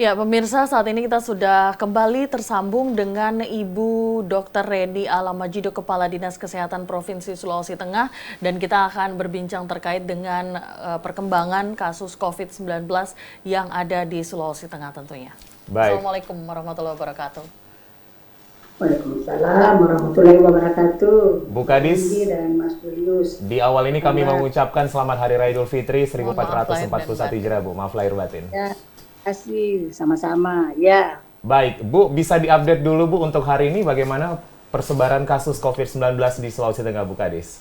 Ya, pemirsa, saat ini kita sudah kembali tersambung dengan Ibu Dr. Reni Alamajido, Kepala Dinas Kesehatan Provinsi Sulawesi Tengah, dan kita akan berbincang terkait dengan perkembangan kasus COVID-19 yang ada di Sulawesi Tengah tentunya. Baik. Assalamualaikum warahmatullahi wabarakatuh. Waalaikumsalam warahmatullahi wabarakatuh. Bu Kadis, dan Mas Julius. di awal ini kami mengucapkan selamat Hari Raya Idul Fitri Mohon maaf lahir 1441 Hijriah, Bu. Maaf lahir batin. Ya, terima kasih sama-sama. Ya. Baik, Bu, bisa diupdate dulu, Bu, untuk hari ini bagaimana persebaran kasus COVID-19 di Sulawesi Tengah, Bu Kadis?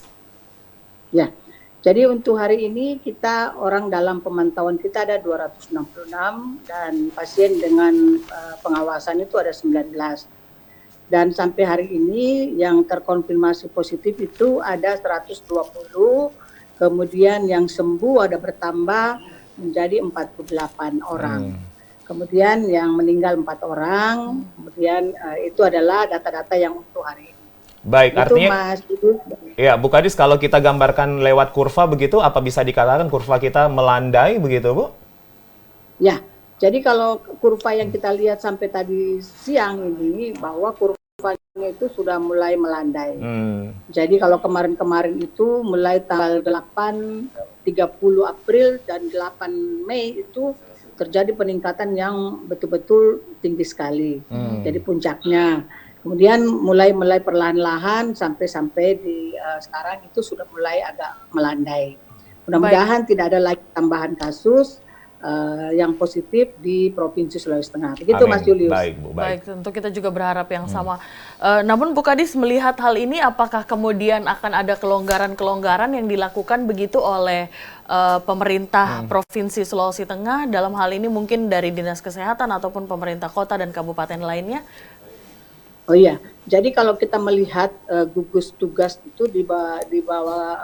Ya. Jadi untuk hari ini kita orang dalam pemantauan kita ada 266 dan pasien dengan pengawasan itu ada 19. Dan sampai hari ini yang terkonfirmasi positif itu ada 120, kemudian yang sembuh ada bertambah menjadi 48 orang. Kemudian yang meninggal 4 orang, kemudian itu adalah data-data yang untuk hari ini. Baik, itu, artinya, Mas, itu. Ya, Bu Kadis, kalau kita gambarkan lewat kurva begitu, apa bisa dikatakan kurva kita melandai begitu, Bu? Ya, jadi kalau kurva yang kita lihat sampai tadi siang ini, bahwa kurvanya itu sudah mulai melandai. Jadi kalau kemarin-kemarin itu mulai tanggal 8, 30 April dan 8 Mei itu terjadi peningkatan yang betul-betul tinggi sekali. Jadi puncaknya. Kemudian mulai perlahan-lahan sampai di sekarang itu sudah mulai agak melandai. Mudah-mudahan tidak ada lagi tambahan kasus yang positif di Provinsi Sulawesi Tengah. Begitu, Mas Julius. Baik, Bu. Baik, tentu kita juga berharap yang sama. Namun Bu Kadis, melihat hal ini, apakah kemudian akan ada kelonggaran-kelonggaran yang dilakukan begitu oleh pemerintah Provinsi Sulawesi Tengah, dalam hal ini mungkin dari Dinas Kesehatan ataupun pemerintah kota dan kabupaten lainnya? Oh iya, jadi kalau kita melihat gugus tugas itu di bawah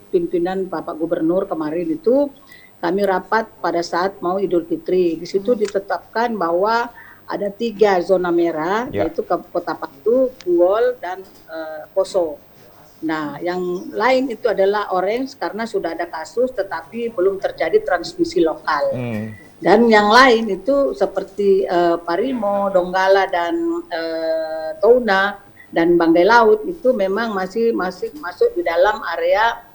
pimpinan Bapak Gubernur kemarin itu, kami rapat pada saat mau Idul Fitri. Di situ ditetapkan bahwa ada 3 zona merah, yaitu Kota Palu, Buol, dan Poso. Nah, yang lain itu adalah orange karena sudah ada kasus tetapi belum terjadi transmisi lokal. Dan yang lain itu seperti Parimo, Donggala, dan Touna, dan Banggai Laut itu memang masih masuk di dalam area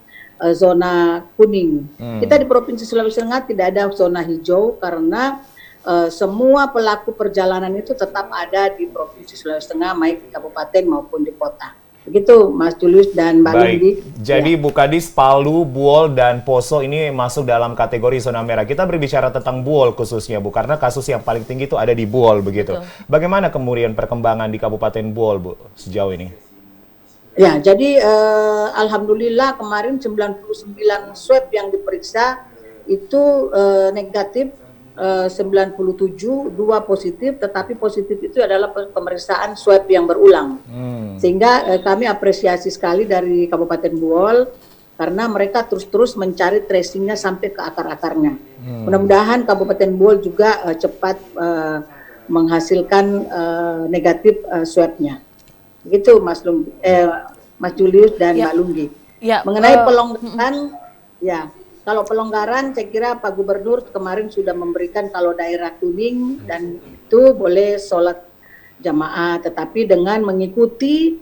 zona kuning. Kita di Provinsi Sulawesi Tengah tidak ada zona hijau karena semua pelaku perjalanan itu tetap ada di Provinsi Sulawesi Tengah, baik di kabupaten maupun di kota. Begitu, Mas Julius dan Mbak Lindi. Jadi Bu Kadis, Palu, Buol, dan Poso ini masuk dalam kategori zona merah. Kita berbicara tentang Buol khususnya, Bu, karena kasus yang paling tinggi itu ada di Buol begitu. Bagaimana kemudian perkembangan di Kabupaten Buol, Bu, sejauh ini? Ya, jadi alhamdulillah kemarin 99 swab yang diperiksa itu negatif, 97, 2 positif, tetapi positif itu adalah pemeriksaan swab yang berulang. Sehingga kami apresiasi sekali dari Kabupaten Buol karena mereka terus mencari tracingnya sampai ke akar-akarnya. Mudah-mudahan Kabupaten Buol juga cepat menghasilkan negatif swabnya. Begitu, Mas Julius dan Mbak Lunggi. Mengenai pelonggaran, ya. Kalau pelonggaran, saya kira Pak Gubernur kemarin sudah memberikan kalau daerah kuning dan itu boleh sholat jamaah, tetapi dengan mengikuti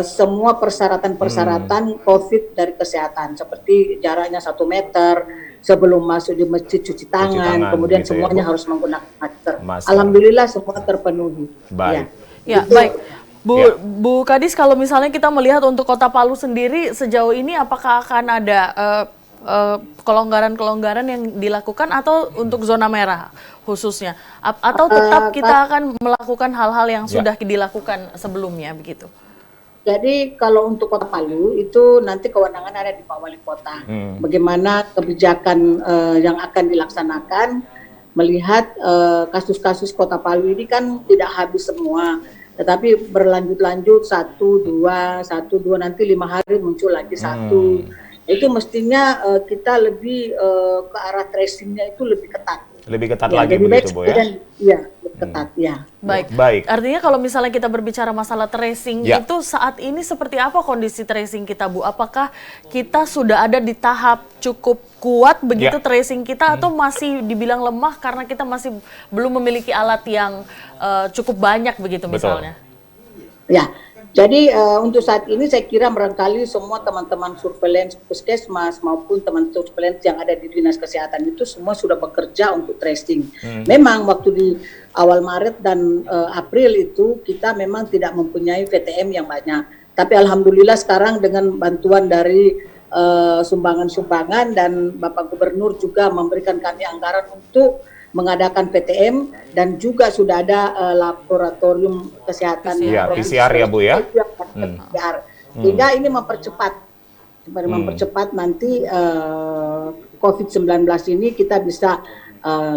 semua persyaratan COVID dari kesehatan, seperti jaraknya 1 meter, sebelum masuk di masjid cuci tangan kemudian gitu semuanya ya, harus menggunakan masker. Alhamdulillah semua terpenuhi. Baik. Baik. Bu Kadis, kalau misalnya kita melihat untuk Kota Palu sendiri sejauh ini, apakah akan ada kelonggaran-kelonggaran yang dilakukan atau untuk zona merah khususnya, atau tetap kita akan melakukan hal-hal yang sudah dilakukan sebelumnya begitu? Jadi kalau untuk Kota Palu itu nanti kewenangan ada di Pak Wali Kota. Bagaimana kebijakan yang akan dilaksanakan, melihat kasus-kasus Kota Palu ini kan tidak habis semua, tetapi berlanjut-lanjut 1, 2, nanti 5 hari muncul lagi 1. Itu mestinya kita lebih ke arah tracingnya itu lebih ketat. Lebih ketat lagi begitu, Bu, ya? Iya, betul. ketat ya. Baik. Artinya kalau misalnya kita berbicara masalah tracing itu saat ini seperti apa kondisi tracing kita, Bu? Apakah kita sudah ada di tahap cukup kuat begitu tracing kita atau masih dibilang lemah karena kita masih belum memiliki alat yang cukup banyak begitu misalnya? Ya. Jadi untuk saat ini saya kira barangkali semua teman-teman surveillance puskesmas maupun teman surveillance yang ada di dinas kesehatan itu semua sudah bekerja untuk tracing. Memang waktu di awal Maret dan April itu kita memang tidak mempunyai VTM yang banyak. Tapi alhamdulillah sekarang dengan bantuan dari sumbangan-sumbangan dan Bapak Gubernur juga memberikan kami anggaran untuk mengadakan PTM dan juga sudah ada laboratorium kesehatan PCR ya Bu ya. PCR. Sehingga ini mempercepat nanti COVID-19 ini kita bisa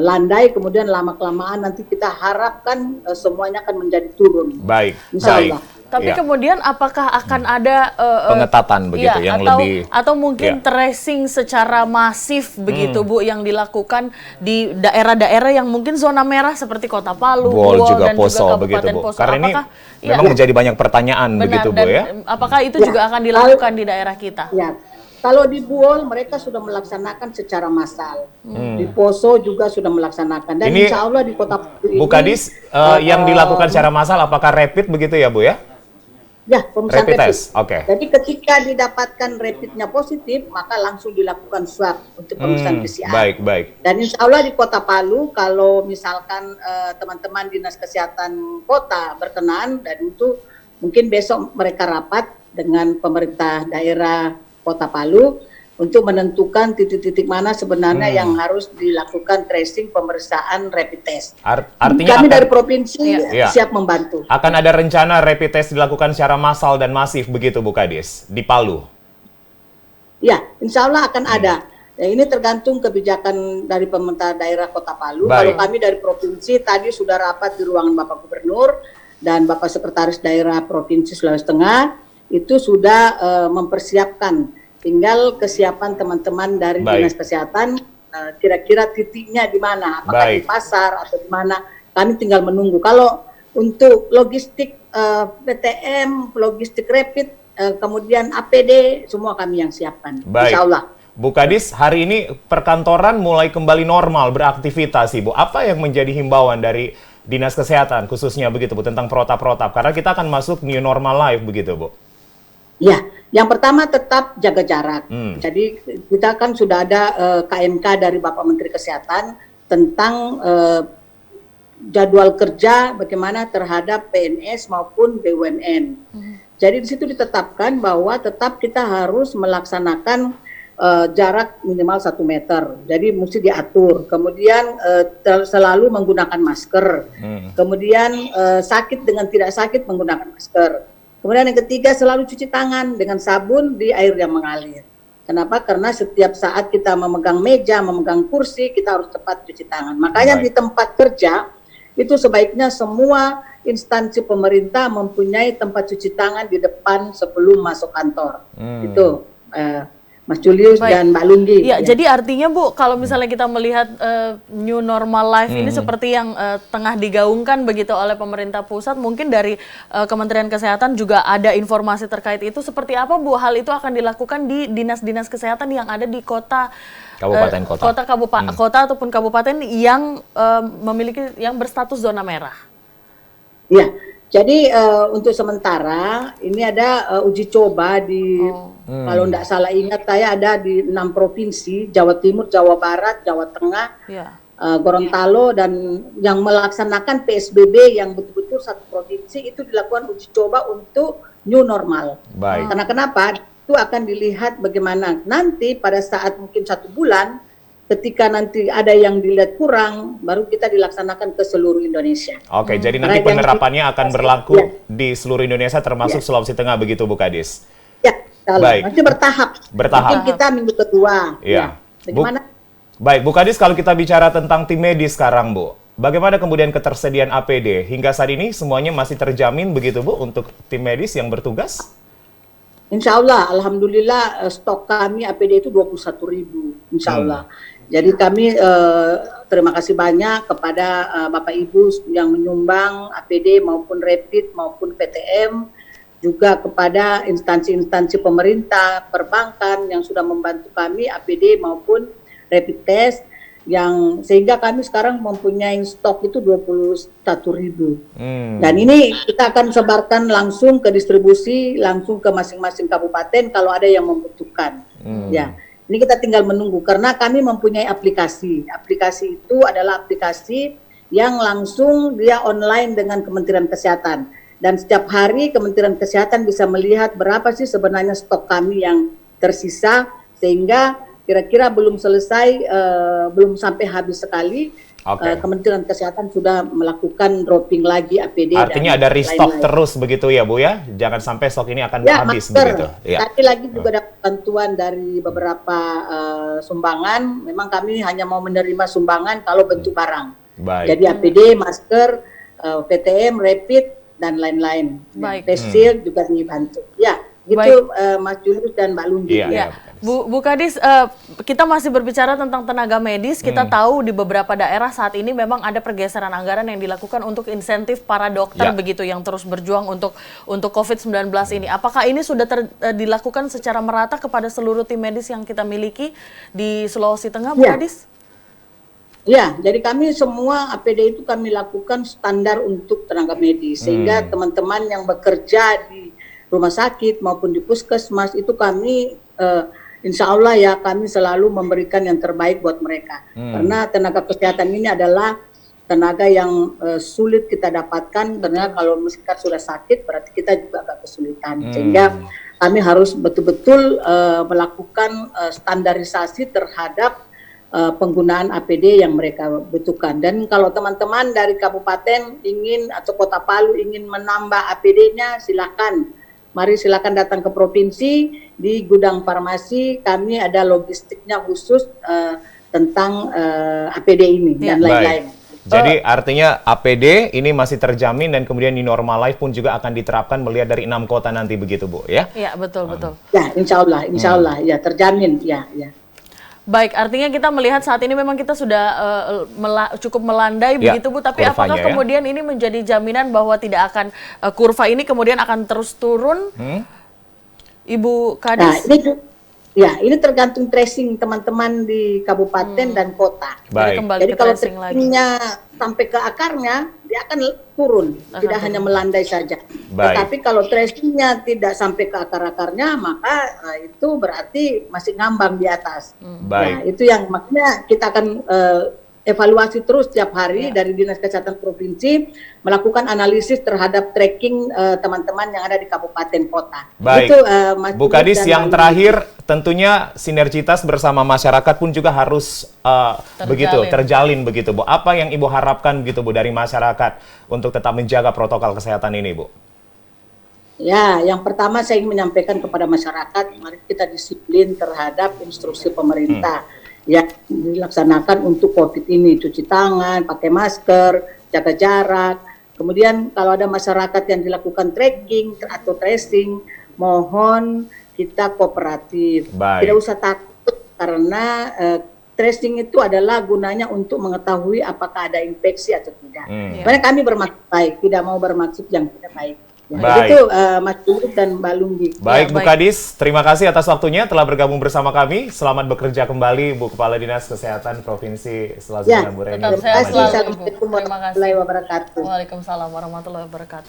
landai, kemudian lama-kelamaan nanti kita harapkan semuanya akan menjadi turun. Baik. Insya Allah. Tapi kemudian apakah akan ada pengetatan begitu yang lebih atau mungkin tracing secara masif begitu Bu yang dilakukan di daerah-daerah yang mungkin zona merah seperti Kota Palu, Buol juga dan Poso juga Kabupaten begitu Bu. Poso. Karena ini memang menjadi banyak pertanyaan begitu Bu ya. Apakah itu juga akan dilakukan di daerah kita? Ya. Kalau di Buol mereka sudah melaksanakan secara massal. Di Poso juga sudah melaksanakan. Dan insya Allah di Kota Palu ini, Bu Kadis, yang dilakukan secara massal apakah rapid begitu ya Bu ya? Ya, pemeriksaan rapid rapid. test. Oke. Jadi ketika didapatkan rapidnya positif, maka langsung dilakukan swab untuk pemeriksaan PCR. Baik. Dan insya Allah di Kota Palu, kalau misalkan teman-teman dinas kesehatan kota berkenan, dan itu mungkin besok mereka rapat dengan pemerintah daerah Kota Palu untuk menentukan titik-titik mana sebenarnya yang harus dilakukan tracing pemeriksaan rapid test. Artinya kami dari provinsi siap membantu. Akan ada rencana rapid test dilakukan secara massal dan masif begitu Bu Kadis di Palu? Ya, insya Allah akan ada. Ya, ini tergantung kebijakan dari pemerintah daerah Kota Palu. Kalau kami dari provinsi tadi sudah rapat di ruangan Bapak Gubernur dan Bapak Sekretaris Daerah Provinsi Sulawesi Tengah itu sudah mempersiapkan. Tinggal kesiapan teman-teman dari dinas kesehatan, kira-kira titiknya di mana, apakah di pasar atau di mana, kami tinggal menunggu. Kalau untuk logistik PTM, logistik rapid, kemudian APD, semua kami yang siapkan, insya Allah. Bu Kadis, hari ini perkantoran mulai kembali normal beraktivitas Ibu. Apa yang menjadi himbauan dari dinas kesehatan khususnya begitu Bu tentang protap-protap? Karena kita akan masuk new normal life begitu Bu. Ya, yang pertama tetap jaga jarak. Jadi kita kan sudah ada KMK dari Bapak Menteri Kesehatan tentang jadwal kerja bagaimana terhadap PNS maupun BUMN. Jadi di situ ditetapkan bahwa tetap kita harus melaksanakan jarak minimal 1 meter. Jadi mesti diatur. Kemudian selalu menggunakan masker. Kemudian sakit dengan tidak sakit menggunakan masker. Kemudian yang ketiga selalu cuci tangan dengan sabun di air yang mengalir. Kenapa? Karena setiap saat kita memegang meja, memegang kursi, kita harus cepat cuci tangan. Makanya di tempat kerja itu sebaiknya semua instansi pemerintah mempunyai tempat cuci tangan di depan sebelum masuk kantor. Itu Mas Julius dan Mbak Lunggi. Ya, jadi artinya Bu, kalau misalnya kita melihat new normal life ini seperti yang tengah digaungkan begitu oleh pemerintah pusat, mungkin dari Kementerian Kesehatan juga ada informasi terkait itu. Seperti apa Bu hal itu akan dilakukan di dinas-dinas kesehatan yang ada di kota, kota ataupun kabupaten yang memiliki yang berstatus zona merah? Ya. Jadi untuk sementara ini ada uji coba di kalau tidak salah ingat saya ada di 6 provinsi, Jawa Timur, Jawa Barat, Jawa Tengah, Gorontalo, dan yang melaksanakan PSBB yang betul-betul satu provinsi itu dilakukan uji coba untuk new normal. Karena kenapa? Itu akan dilihat bagaimana nanti pada saat mungkin 1 bulan ketika nanti ada yang dilihat kurang, baru kita dilaksanakan ke seluruh Indonesia. Oke, jadi nanti penerapannya akan berlaku di seluruh Indonesia termasuk Sulawesi Tengah begitu Bu Kadis? Ya, nanti bertahap. Mungkin kita minggu kedua. Bagaimana? Baik, Bu Kadis, kalau kita bicara tentang tim medis sekarang Bu, bagaimana kemudian ketersediaan APD? Hingga saat ini semuanya masih terjamin begitu Bu untuk tim medis yang bertugas? Insya Allah, alhamdulillah stok kami APD itu 21.000, insya Allah. Jadi kami terima kasih banyak kepada Bapak Ibu yang menyumbang APD maupun rapid maupun PTM, juga kepada instansi-instansi pemerintah, perbankan yang sudah membantu kami APD maupun rapid test, yang sehingga kami sekarang mempunyai stok itu 21.000. Dan ini kita akan sebarkan langsung ke distribusi, langsung ke masing-masing kabupaten kalau ada yang membutuhkan. Ya. Ini kita tinggal menunggu karena kami mempunyai aplikasi. Aplikasi itu adalah aplikasi yang langsung dia online dengan Kementerian Kesehatan. Dan setiap hari Kementerian Kesehatan bisa melihat berapa sih sebenarnya stok kami yang tersisa, sehingga kira-kira belum selesai, belum sampai habis sekali. Kementerian Kesehatan sudah melakukan dropping lagi APD. Artinya ada restock terus begitu ya Bu ya? Jangan sampai stok ini akan habis masker. Begitu. Ya. Tapi lagi juga dapat bantuan dari beberapa sumbangan. Memang kami hanya mau menerima sumbangan kalau bentuk barang. Baik. Jadi APD, masker, PTM, rapid, dan lain-lain. Face shield juga dibantu. Ya, gitu Mas Julius dan Mbak Lunggi. Iya. Bu Kadis, kita masih berbicara tentang tenaga medis. Kita tahu di beberapa daerah saat ini memang ada pergeseran anggaran yang dilakukan untuk insentif para dokter begitu yang terus berjuang untuk COVID-19 ini. Apakah ini sudah dilakukan secara merata kepada seluruh tim medis yang kita miliki di Sulawesi Tengah, Bu Kadis? Ya, jadi kami semua APD itu kami lakukan standar untuk tenaga medis, sehingga teman-teman yang bekerja di rumah sakit maupun di puskesmas itu kami insya Allah ya kami selalu memberikan yang terbaik buat mereka. Karena tenaga kesehatan ini adalah tenaga yang sulit kita dapatkan, karena kalau misalkan sudah sakit berarti kita juga agak kesulitan. Sehingga kami harus betul-betul melakukan standarisasi terhadap penggunaan APD yang mereka butuhkan. Dan kalau teman-teman dari kabupaten ingin atau Kota Palu ingin menambah APD-nya, silakan. Mari silakan datang ke provinsi, di gudang farmasi kami ada logistiknya khusus tentang APD ini dan lain-lain. Jadi artinya APD ini masih terjamin dan kemudian di normal life pun juga akan diterapkan melihat dari 6 kota nanti begitu Bu ya? Iya betul. Ya insya Allah ya terjamin ya. Baik, artinya kita melihat saat ini memang kita sudah cukup melandai begitu Bu, tapi apakah kemudian ini menjadi jaminan bahwa tidak akan kurva ini kemudian akan terus turun? Ibu Kadis? Nah, ini tergantung tracing teman-teman di kabupaten dan kota. Jadi kalau tracingnya sampai ke akarnya, dia akan turun, tidak hanya melandai saja. Tetapi kalau tracingnya tidak sampai ke akar-akarnya, maka itu berarti masih ngambang di atas. Nah, itu yang makanya kita akan evaluasi terus setiap hari dari Dinas Kesehatan Provinsi, melakukan analisis terhadap tracking teman-teman yang ada di kabupaten kota. Baik, Bu Kadis, yang terakhir tentunya sinergitas bersama masyarakat pun juga harus terjalin begitu Bu. Apa yang Ibu harapkan begitu Bu dari masyarakat untuk tetap menjaga protokol kesehatan ini Bu? Ya, yang pertama saya ingin menyampaikan kepada masyarakat, mari kita disiplin terhadap instruksi pemerintah yang dilaksanakan untuk COVID ini, cuci tangan, pakai masker, jaga jarak. Kemudian kalau ada masyarakat yang dilakukan tracking atau tracing, mohon kita kooperatif. Tidak usah takut karena tracing itu adalah gunanya untuk mengetahui apakah ada infeksi atau tidak. Karena kami bermaksud baik, tidak mau bermaksud yang tidak baik. Ya, itu Mas Julius dan Mbak Lunggi. Baik, Bu Kadis, terima kasih atas waktunya telah bergabung bersama kami. Selamat bekerja kembali Bu Kepala Dinas Kesehatan Provinsi Sulawesi Tengah. Terima kasih. Assalamualaikum warahmatullahi wabarakatuh. Waalaikumsalam warahmatullahi wabarakatuh.